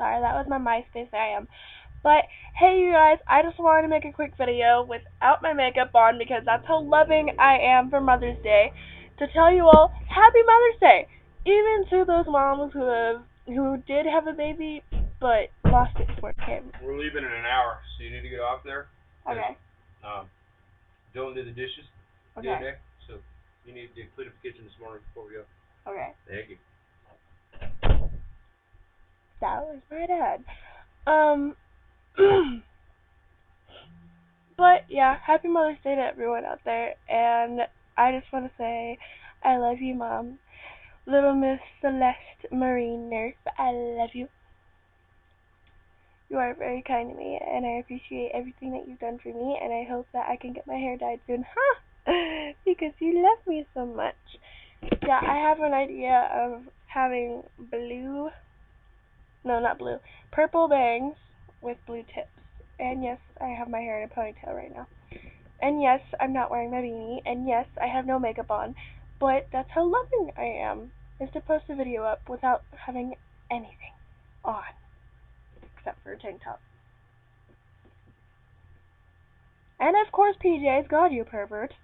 Sorry, that was my MySpace I am. But hey, you guys, I just wanted to make a quick video without my makeup on because that's how loving I am for Mother's Day. To tell you all, Happy Mother's Day! Even to those moms who did have a baby but lost it before it came. We're leaving in an hour, so you need to get off there. Okay. Dylan did the dishes the Okay. other day, so you need to clean up the kitchen this morning before we go. Okay. Thank you. That was my dad. But yeah, happy Mother's Day to everyone out there, and I just want to say I love you, Mom. Little Miss Celeste Marine Nurse, I love you. You are very kind to me, and I appreciate everything that you've done for me, and I hope that I can get my hair dyed soon. Because you love me so much. Yeah, I have an idea of having purple bangs with blue tips. And yes, I have my hair in a ponytail right now. And yes, I'm not wearing my beanie. And yes, I have no makeup on. But that's how loving I am, is to post a video up without having anything on, except for a tank top. And of course PJs, God, you pervert.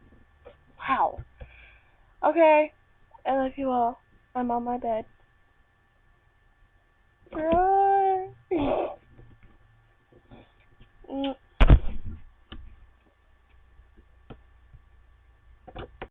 Wow. Okay, I love you all. I'm on my bed. Bye.